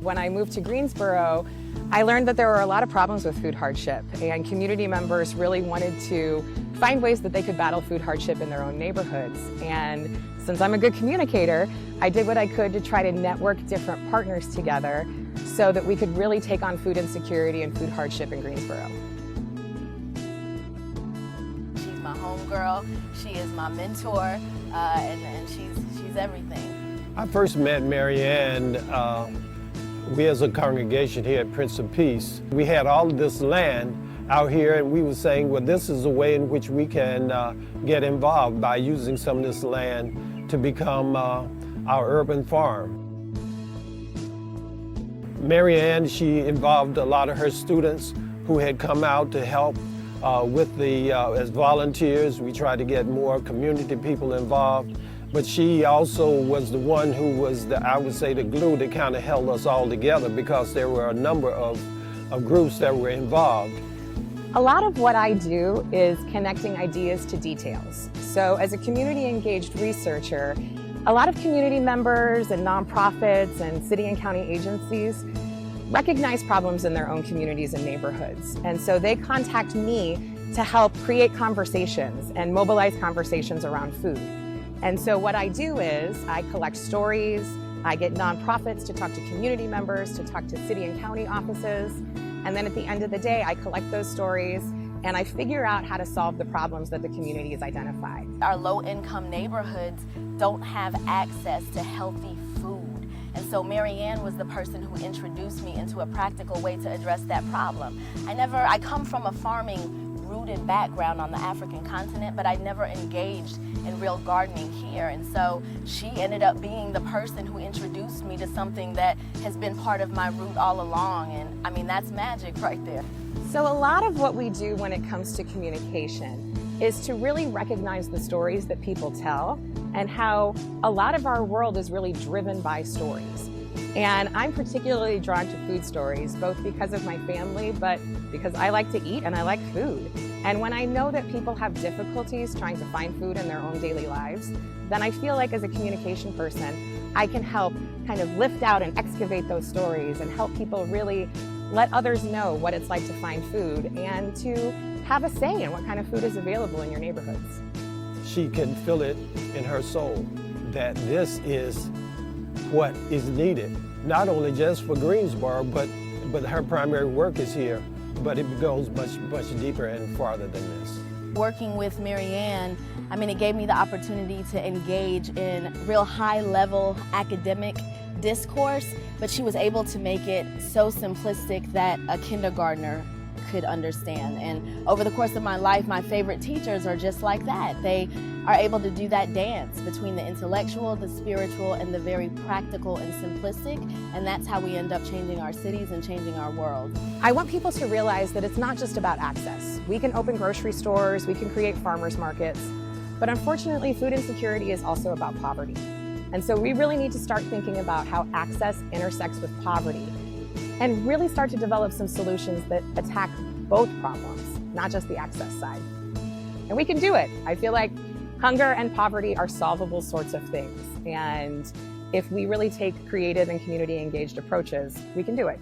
When I moved to Greensboro, I learned that there were a lot of problems with food hardship, and community members really wanted to find ways that they could battle food hardship in their own neighborhoods. And since I'm a good communicator, I did what I could to try to network different partners together so that we could really take on food insecurity and food hardship in Greensboro. She's my homegirl, she is my mentor, and she's everything. I first met Marianne, we as a congregation here at Prince of Peace. We had all of this land out here, and we were saying, well, this is a way in which we can get involved by using some of this land to become our urban farm. Marianne, she involved a lot of her students who had come out to help with as volunteers. We tried to get more community people involved. But she also was the one who was, I would say, the glue that kind of held us all together, because there were a number of groups that were involved. A lot of what I do is connecting ideas to details. So as a community engaged researcher, a lot of community members and nonprofits and city and county agencies recognize problems in their own communities and neighborhoods. And so they contact me to help create conversations and mobilize conversations around food. And so what I do is I collect stories, I get nonprofits to talk to community members, to talk to city and county offices, and then at the end of the day, I collect those stories and I figure out how to solve the problems that the community has identified. Our low-income neighborhoods don't have access to healthy food. And so Marianne was the person who introduced me into a practical way to address that problem. I come from a farming rooted background on the African continent, but I never engaged in real gardening here. And so she ended up being the person who introduced me to something that has been part of my root all along. And I mean, that's magic right there. So a lot of what we do when it comes to communication is to really recognize the stories that people tell and how a lot of our world is really driven by stories. And I'm particularly drawn to food stories, both because of my family, but because I like to eat and I like food. And when I know that people have difficulties trying to find food in their own daily lives, then I feel like as a communication person, I can help kind of lift out and excavate those stories and help people really let others know what it's like to find food and to have a say in what kind of food is available in your neighborhoods. She can feel it in her soul that this is what is needed, not only just for Greensboro, but her primary work is here, but it goes much deeper and farther than this. Working with Marianne, I mean, it gave me the opportunity to engage in real high-level academic discourse, but she was able to make it so simplistic that a kindergartner could understand. And over the course of my life, my favorite teachers are just like that. They are able to do that dance between the intellectual, the spiritual, and the very practical and simplistic, and that's how we end up changing our cities and changing our world. I want people to realize that it's not just about access. We can open grocery stores, we can create farmers markets, but unfortunately food insecurity is also about poverty. And so we really need to start thinking about how access intersects with poverty and really start to develop some solutions that attack both problems, not just the access side. And we can do it. I feel like hunger and poverty are solvable sorts of things. And if we really take creative and community engaged approaches, we can do it.